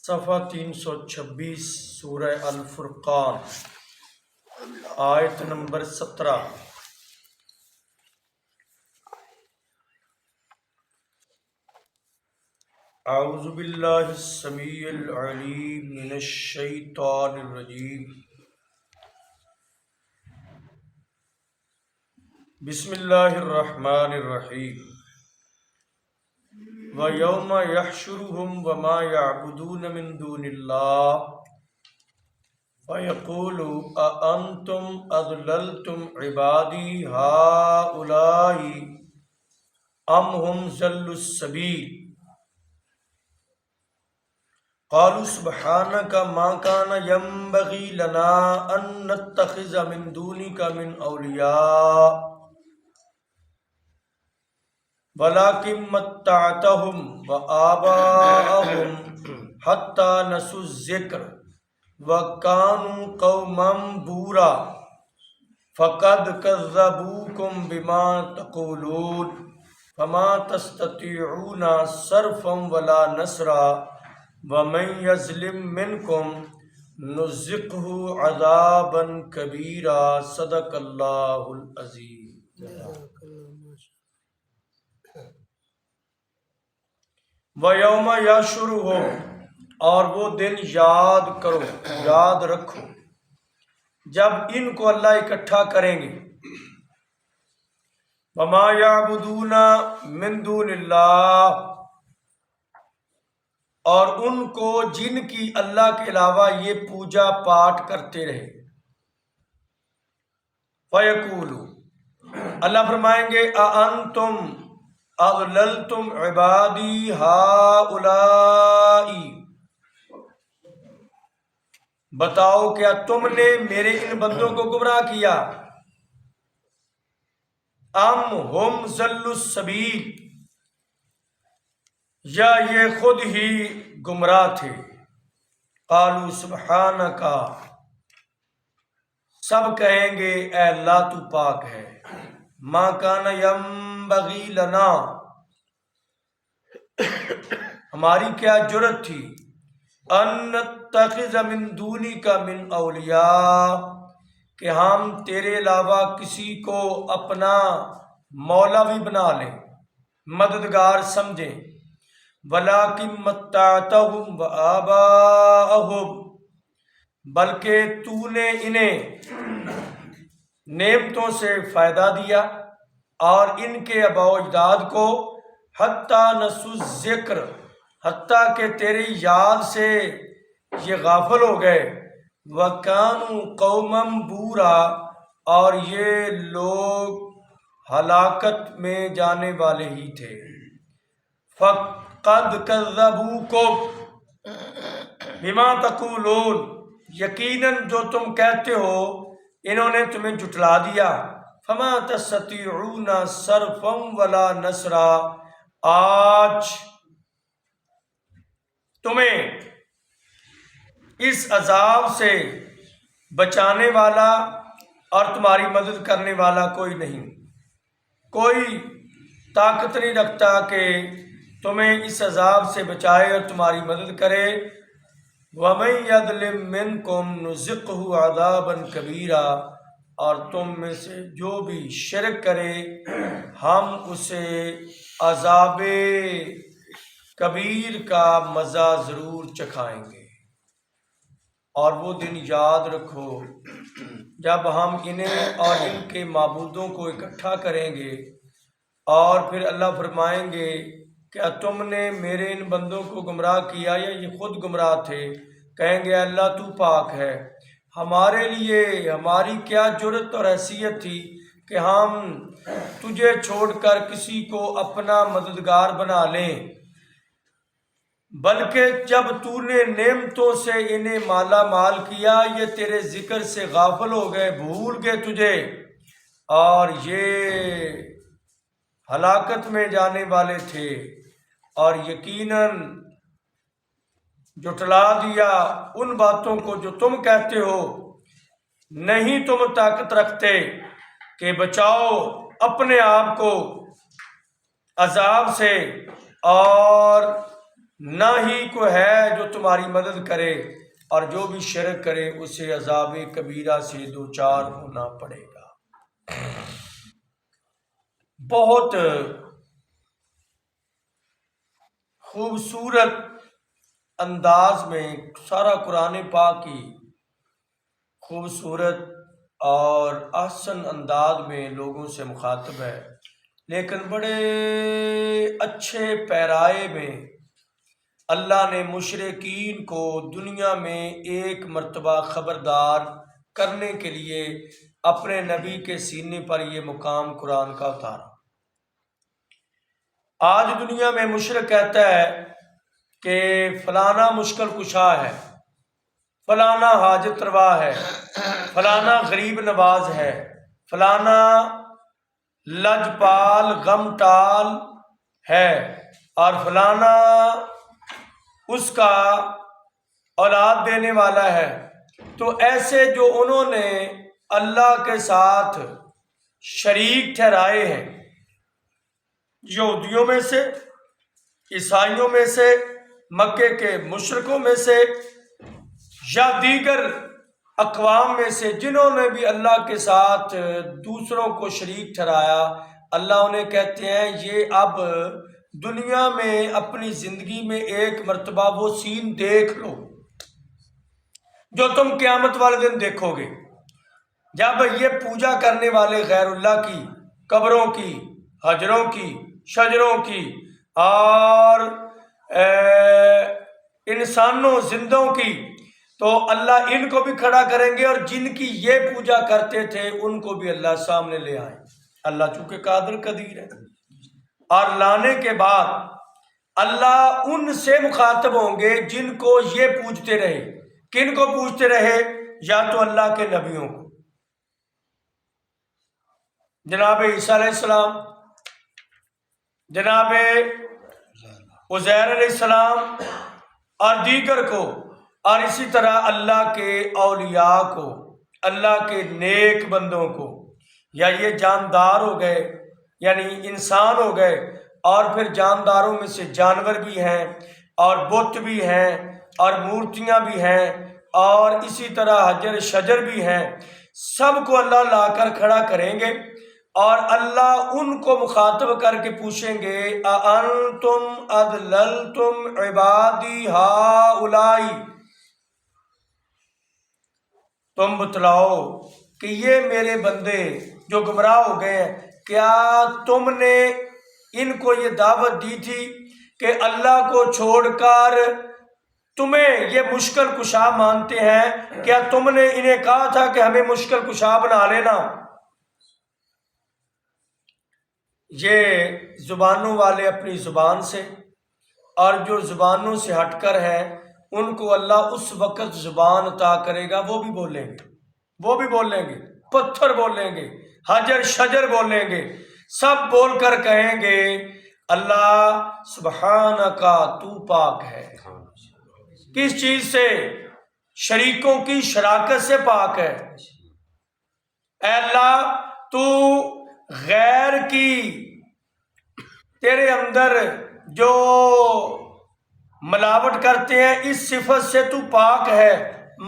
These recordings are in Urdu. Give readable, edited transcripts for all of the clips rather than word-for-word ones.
صفحہ 326 سورہ الفرقان آیت نمبر 17۔ اعوذ باللہ السمیع العلیم من الشیطان الرجیم، بسم اللہ الرحمن الرحیم۔ وَيَوْمَ يَحْشُرُهُمْ وَمَا يَعْبُدُونَ مِن دُونِ اللَّهِ فَيَقُولُ أَأَنْتُمْ أَضْلَلْتُمْ عِبَادِي هَؤُلَاءِ أَمْ هُمْ ضَلُّوا السَّبِيلَ قَالُوا سُبْحَانَكَ مَا كَانَ يَنبَغِي لَنَا أَن نَّتَّخِذَ مِن دُونِكَ مِنْ أَوْلِيَاءَ وَلَٰكِن مَّتَّعْتَهُمْ وَآبَاءَهُمْ حَتَّىٰ نَسُوا الذِّكْرَ وَكَانُوا قَوْمًا بُورًا فَقَدْ كَذَّبُوكُم بِمَا تَقُولُونَ فَمَا تَسْتَطِيعُونَ صَرْفًا وَلَا نَصْرًا وَمَن يَظْلِم مِّنكُم نُّذِقْهُ عَذَابًا كَبِيرًا۔ صدق اللہ العظیم۔ وَيَوْمَ يَحْشُرُهُمْ، اور وہ دن یاد کرو، یاد رکھو جب ان کو اللہ اکٹھا کریں گے۔ وَمَا يَعْبُدُونَ مِن دُونِ اللَّهِ، اور ان کو جن کی اللہ کے علاوہ یہ پوجا پاٹ کرتے رہے۔ فَيَقُولُ، اللہ فرمائیں گے، أَأَنْتُمْ أَضْلَلْتُمْ عِبَادِي هَؤُلَاءِ، بتاؤ کیا تم نے میرے ان بندوں کو گمراہ کیا؟ أَمْ هُمْ ضَلُّوا السَّبِيلَ، یا یہ خود ہی گمراہ تھے۔ قالوا سبحانک، سب کہیں گے اے اللہ تو پاک ہے۔ ما کان ینبغی لنا، ہماری کیا جرت تھی، ان نتخذ من دونک من اولیاء، کہ ہم تیرے علاوہ کسی کو اپنا مولا بھی بنا لیں، مددگار سمجھیں۔ وَلَٰكِن مَّتَّعْتَهُمْ وَآبَاءَهُمْ، بلکہ تو نے انہیں نعمتوں سے فائدہ دیا اور ان کے آباء و اجداد کو، حتیٰ نسوا الذکر، حتیٰ کہ تیری یاد سے یہ غافل ہو گئے۔ وَكَانُوا قَوْمًا بُورًا، اور یہ لوگ ہلاکت میں جانے والے ہی تھے۔ فَقَدْ كَذَّبُوكُم بِمَا تَقُولُونَ، یقیناً جو تم کہتے ہو انہوں نے تمہیں جھٹلا دیا۔ فَمَا تَسْتَطِيعُونَ صَرْفًا وَلَا نَصْرًا، آج تمہیں اس عذاب سے بچانے والا اور تمہاری مدد کرنے والا کوئی نہیں، کوئی طاقت نہیں رکھتا کہ تمہیں اس عذاب سے بچائے اور تمہاری مدد کرے۔ وَمَن يَظْلِم مِّنكُمْ نُذِقْهُ عَذَابًا كَبِيرًا، اور تم میں سے جو بھی شرک کرے ہم اسے عذاب کبیر کا مزہ ضرور چکھائیں گے۔ اور وہ دن یاد رکھو جب ہم انہیں اور ان کے معبودوں کو اکٹھا کریں گے، اور پھر اللہ فرمائیں گے، کیا تم نے میرے ان بندوں کو گمراہ کیا یا یہ خود گمراہ تھے؟ کہیں گے اللہ تو پاک ہے، ہمارے لیے ہماری کیا جرت اور حیثیت تھی کہ ہم تجھے چھوڑ کر کسی کو اپنا مددگار بنا لیں، بلکہ جب تو نے نعمتوں سے انہیں مالا مال کیا یہ تیرے ذکر سے غافل ہو گئے، بھول گئے تجھے، اور یہ ہلاکت میں جانے والے تھے، اور یقیناً جھٹلا دیا ان باتوں کو جو تم کہتے ہو۔ نہیں تم طاقت رکھتے کہ بچاؤ اپنے آپ کو عذاب سے، اور نہ ہی کوئی ہے جو تمہارے تمہاری مدد کرے اور جو بھی شرک کرے اسے عذاب کبیرہ سے دوچار ہونا پڑے گا۔ بہت خوبصورت انداز میں سارا قرآن پاک کی خوبصورت اور احسن انداز میں لوگوں سے مخاطب ہے، لیکن بڑے اچھے پیرائے میں اللہ نے مشرکین کو دنیا میں ایک مرتبہ خبردار کرنے کے لیے اپنے نبی کے سینے پر یہ مقام قرآن کا اتارا۔ آج دنیا میں مشرک کہتا ہے کہ فلانا مشکل کشا ہے، فلانا حاجت روا ہے، فلانا غریب نواز ہے، فلانا لجپال غم ٹال ہے، اور فلانا اس کا اولاد دینے والا ہے۔ تو ایسے جو انہوں نے اللہ کے ساتھ شریک ٹھہرائے ہیں، یہودیوں میں سے، عیسائیوں میں سے، مکے کے مشرکوں میں سے، یا دیگر اقوام میں سے، جنہوں نے بھی اللہ کے ساتھ دوسروں کو شریک ٹھہرایا، اللہ انہیں کہتے ہیں یہ اب دنیا میں اپنی زندگی میں ایک مرتبہ وہ سین دیکھ لو جو تم قیامت والے دن دیکھو گے، جب یہ پوجا کرنے والے غیر اللہ کی، قبروں کی، حجروں کی، شجروں کی اور انسانوں زندوں کی، تو اللہ ان کو بھی کھڑا کریں گے، اور جن کی یہ پوجا کرتے تھے ان کو بھی اللہ سامنے لے آئیں۔ اللہ چونکہ قادر قدیر ہے، اور لانے کے بعد اللہ ان سے مخاطب ہوں گے جن کو یہ پوجتے رہے۔ کن کو پوجتے رہے؟ یا تو اللہ کے نبیوں کو، جناب عیسیٰ علیہ السلام، جناب عزیر علیہ السلام اور دیگر کو، اور اسی طرح اللہ کے اولیاء کو، اللہ کے نیک بندوں کو، یا یہ جاندار ہو گئے یعنی انسان ہو گئے، اور پھر جانداروں میں سے جانور بھی ہیں اور بت بھی ہیں اور مورتیاں بھی ہیں اور اسی طرح حجر شجر بھی ہیں، سب کو اللہ لا کر کھڑا کریں گے، اور اللہ ان کو مخاطب کر کے پوچھیں گے اَأَنْتُمْ أَضْلَلْتُمْ عِبَادِي هَؤُلَاءِ، تم بتلاؤ کہ یہ میرے بندے جو گمراہ ہو گئے ہیں، کیا تم نے ان کو یہ دعوت دی تھی کہ اللہ کو چھوڑ کر تمہیں یہ مشکل کشا مانتے ہیں؟ کیا تم نے انہیں کہا تھا کہ ہمیں مشکل کشا بنا لینا؟ یہ زبانوں والے اپنی زبان سے، اور جو زبانوں سے ہٹ کر ہیں ان کو اللہ اس وقت زبان عطا کرے گا، وہ بھی بولیں گے، وہ بھی بولیں گے، پتھر بولیں گے، حجر شجر بولیں گے، سب بول کر کہیں گے اللہ سبحانکا، تو پاک ہے۔ کس چیز سے؟ شریکوں کی شراکت سے پاک ہے۔ اے اللہ تو غیر کی، تیرے اندر جو ملاوٹ کرتے ہیں اس صفت سے تو پاک ہے۔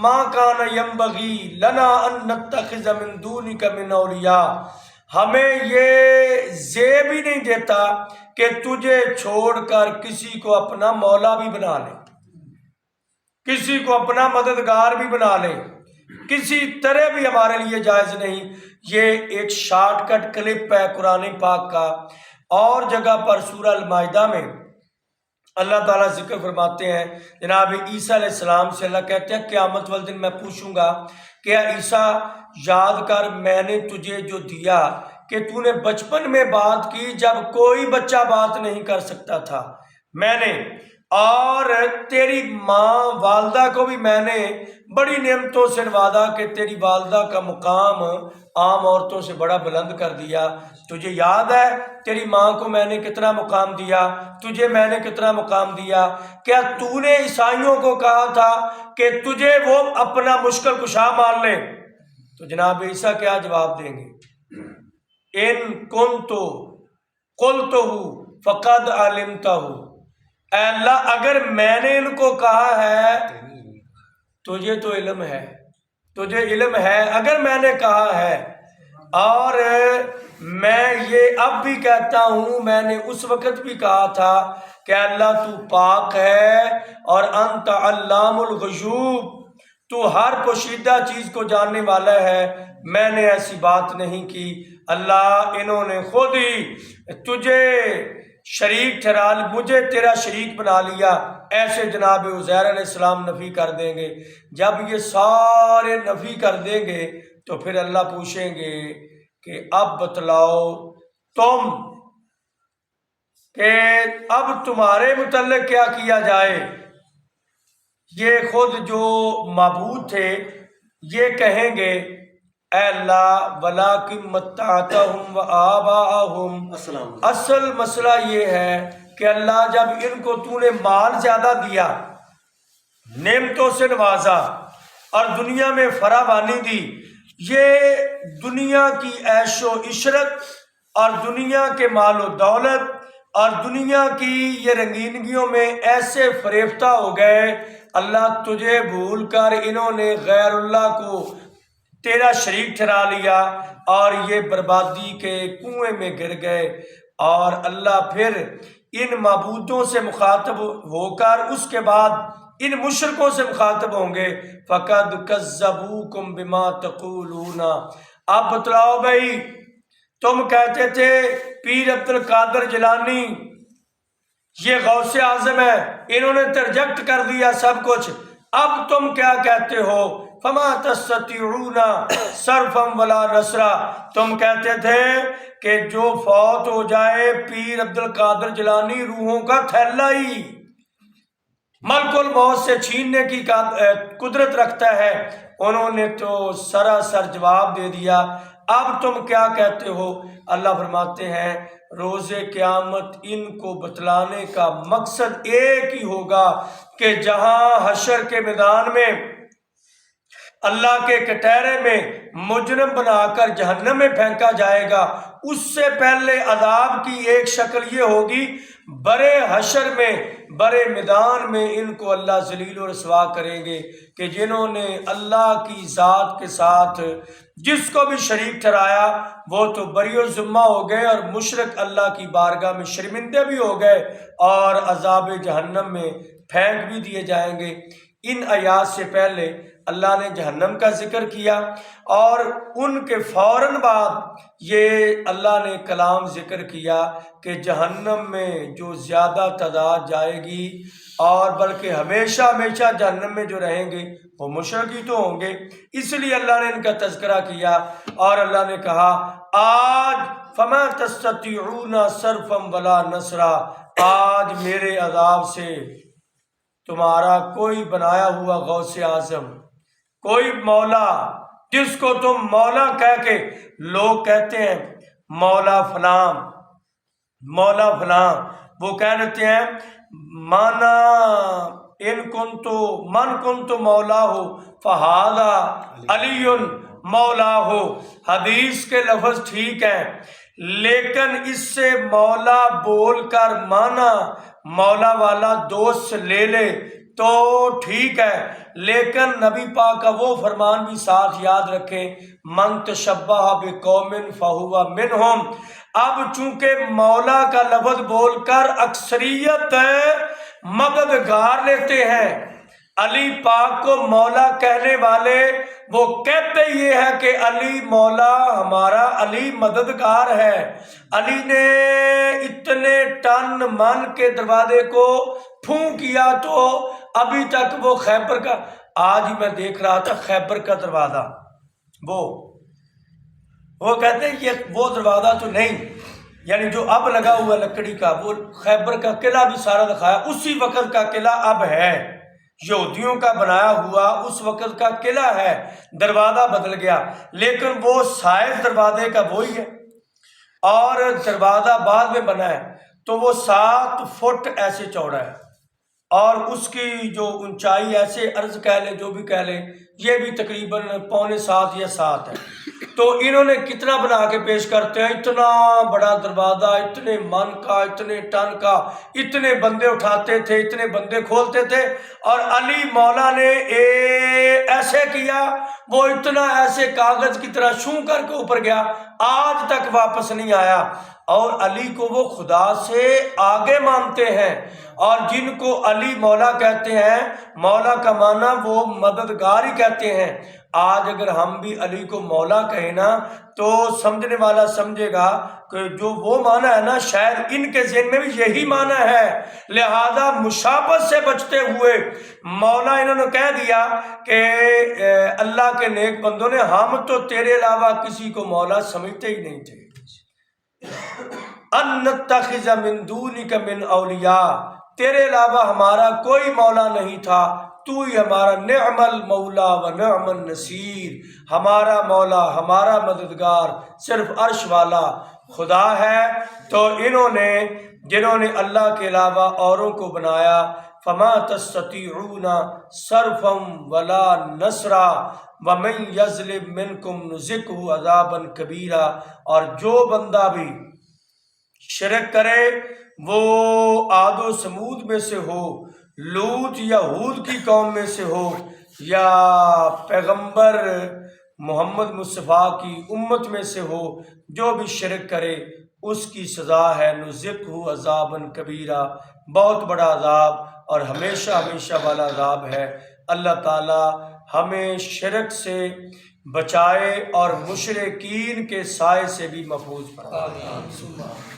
ما کان ینبغی لنا ان نتخذ من دونک من اولیاء، ہمیں یہ زیب ہی نہیں دیتا کہ تجھے چھوڑ کر کسی کو اپنا مولا بھی بنا لیں، کسی کو اپنا مددگار بھی بنا لیں، کسی طرح بھی ہمارے لیے جائز نہیں۔ یہ ایک شارٹ کٹ کلپ ہے قرآن پاک کا۔ اور جگہ پر سورہ المائدہ میں اللہ تعالیٰ ذکر فرماتے ہیں، جناب عیسیٰ علیہ السلام سے اللہ کہتے ہیں قیامت والے دن میں پوچھوں گا کہ عیسیٰ یاد کر میں نے تجھے جو دیا کہ تو نے بچپن میں بات کی جب کوئی بچہ بات نہیں کر سکتا تھا، میں نے، اور تیری ماں والدہ کو بھی میں نے بڑی نعمتوں سے نوازا کہ تیری والدہ کا مقام عام عورتوں سے بڑا بلند کر دیا۔ تجھے یاد ہے تیری ماں کو میں نے کتنا مقام دیا، تجھے میں نے کتنا مقام دیا؟ کیا تو نے عیسائیوں کو کہا تھا کہ تجھے وہ اپنا مشکل کشا مان لیں؟ تو جناب عیسیٰ کیا جواب دیں گے؟ ان کنتو قلتہ فقد علمتہ، اے اللہ اگر میں نے ان کو کہا ہے تجھے تو علم ہے، تجھے علم ہے، اگر میں نے کہا ہے، اور میں یہ اب بھی کہتا ہوں، میں نے اس وقت بھی کہا تھا کہ اللہ تو پاک ہے اور انت علام الغیوب، تو ہر پوشیدہ چیز کو جاننے والا ہے، میں نے ایسی بات نہیں کی۔ اللہ انہوں نے خود ہی تجھے شریک ٹھہرا، مجھے تیرا شریک بنا لیا، ایسے جناب عزیر علیہ السلام نفی کر دیں گے۔ جب یہ سارے نفی کر دیں گے تو پھر اللہ پوچھیں گے کہ اب بتلاؤ تم کہ اب تمہارے متعلق کیا کیا جائے۔ یہ خود جو معبود تھے یہ کہیں گے اے اللہ وَلَٰكِن مَتَّعْتَهُمْ وَآبَاءَهُمْ، اصل مسئلہ یہ ہے کہ اللہ جب ان کو تو نے مال زیادہ دیا، نعمتوں سے نوازا اور دنیا میں فراوانی دی، یہ دنیا کی عیش و عشرت اور دنیا کے مال و دولت اور دنیا کی یہ رنگینگیوں میں ایسے فریفتہ ہو گئے، اللہ تجھے بھول کر انہوں نے غیر اللہ کو تیرا شریک ٹھہرا لیا اور یہ بربادی کے کنویں میں گر گئے۔ اور اللہ پھر ان معبودوں سے مخاطب ہو کر اس کے بعد ان مشرکوں سے مخاطب ہوں گے، فَقَدْ كَذَّبُوكُمْ بِمَا تَقُولُونَ، اب بتلاؤ بھائی، تم کہتے تھے پیر عبد القادر جیلانی یہ غوث اعظم ہے، انہوں نے ریجیکٹ کر دیا سب کچھ، اب تم کیا کہتے ہو؟ فَمَا تَسْتَطِيعُونَ صَرْفًا وَلَا نَصْرًا، تم کہتے تھے کہ جو فوت ہو جائے پیر عبد القادر جیلانی روحوں کا تھیلا ہی ملک الموت سے چھیننے کی قدرت رکھتا ہے، انہوں نے تو سراسر جواب دے دیا، اب تم کیا کہتے ہو؟ اللہ فرماتے ہیں روز قیامت ان کو بتلانے کا مقصد ایک ہی ہوگا کہ جہاں حشر کے میدان میں اللہ کے کٹہرے میں مجرم بنا کر جہنم میں پھینکا جائے گا، اس سے پہلے عذاب کی ایک شکل یہ ہوگی، برے حشر میں برے میدان میں ان کو اللہ ذلیل و رسوا کریں گے کہ جنہوں نے اللہ کی ذات کے ساتھ جس کو بھی شریک ٹھہرایا وہ تو بری و ذمہ ہو گئے اور مشرک اللہ کی بارگاہ میں شرمندے بھی ہو گئے اور عذاب جہنم میں پھینک بھی دیے جائیں گے۔ ان آیات سے پہلے اللہ نے جہنم کا ذکر کیا اور ان کے فوراً بعد یہ اللہ نے کلام ذکر کیا کہ جہنم میں جو زیادہ تعداد جائے گی اور بلکہ ہمیشہ ہمیشہ جہنم میں جو رہیں گے وہ مشرک ہی تو ہوں گے، اس لیے اللہ نے ان کا تذکرہ کیا اور اللہ نے کہا آج فَمَا تَسْتَطِيعُونَ صَرْفًا وَلَا نَصْرًا، آج میرے عذاب سے تمہارا کوئی بنایا ہوا غوث اعظم، کوئی مولا جس کو تم مولا کہہ کے لوگ کہتے ہیں مولا فلاں مولا فلاں، وہ کہتے ہیں مانا ان کنتو من کنتو مولا ہو فہذا علی مولا ہو، حدیث کے لفظ ٹھیک ہیں لیکن اس سے مولا بول کر مانا مولا والا دوست لے لے تو ٹھیک ہے، لیکن نبی پاک کا وہ فرمان بھی ساتھ یاد رکھیں من تشبہ بقوم فہو منہم۔ اب چونکہ مولا کا لفظ بول کر اکثریت مددگار لیتے ہیں، علی پاک کو مولا کہنے والے وہ کہتے یہ ہے کہ علی مولا ہمارا، علی مددگار ہے، علی نے اتنے ٹن من کے دروازے کو پھون کیا تو ابھی تک وہ خیبر کا، آج ہی میں دیکھ رہا تھا خیبر کا دروازہ، وہ کہتے ہیں یہ وہ دروازہ تو نہیں، یعنی جو اب لگا ہوا لکڑی کا، وہ خیبر کا قلعہ بھی سارا دکھایا، اسی وقت کا قلعہ اب ہے، یہودیوں کا بنایا ہوا اس وقت کا قلعہ ہے، دروازہ بدل گیا لیکن وہ سائز دروازے کا وہی ہے، اور دروازہ بعد میں بنا ہے تو وہ 7 فٹ ایسے چوڑا ہے اور اس کی جو اونچائی ایسے عرض کہہ لیں جو بھی کہہ لیں یہ بھی تقریباً 6.25 یا 7 ہے، تو انہوں نے کتنا بنا کے پیش کرتے ہیں، اتنا بڑا دروازہ، اتنے من کا، اتنے ٹن کا، اتنے بندے اٹھاتے تھے، اتنے بندے کھولتے تھے، اور علی مولا نے ایسے کیا، وہ اتنا ایسے کاغذ کی طرح شوں کر کے اوپر گیا، آج تک واپس نہیں آیا۔ اور علی کو وہ خدا سے آگے مانتے ہیں، اور جن کو علی مولا کہتے ہیں، مولا کا معنی وہ مددگار ہی کہتے ہیں۔ آج اگر ہم بھی علی کو مولا کہیں نا تو سمجھنے والا سمجھے گا کہ جو وہ معنی ہے نا شاید ان کے ذہن میں بھی یہی معنی ہے، لہذا مشابہت سے بچتے ہوئے مولا انہوں نے کہہ دیا کہ اللہ کے نیک بندوں نے ہم تو تیرے علاوہ کسی کو مولا سمجھتے ہی نہیں تھے۔ ان نتخذ من دونک من اولیاء، تیرے علاوہ ہمارا کوئی مولا نہیں تھا، تو ہی ہمارا نعم المولا و نعم النصیر، ہمارا مولا، ہمارا مددگار صرف عرش والا خدا ہے۔ تو انہوں نے جنہوں نے اللہ کے علاوہ اوروں کو بنایا، فما تستطيعون صرفا ولا نصرا ومن یظلم منکم نذقه عذابا کبیرا، اور جو بندہ بھی شرک کرے وہ عاد و سمود میں سے ہو، لوط یا ہود کی قوم میں سے ہو، یا پیغمبر محمد مصطفیٰ کی امت میں سے ہو، جو بھی شرک کرے اس کی سزا ہے نذقہ عذابا کبیرا، بہت بڑا عذاب اور ہمیشہ ہمیشہ والا عذاب ہے۔ اللہ تعالی ہمیں شرک سے بچائے اور مشرکین کے سائے سے بھی محفوظ فرمائے۔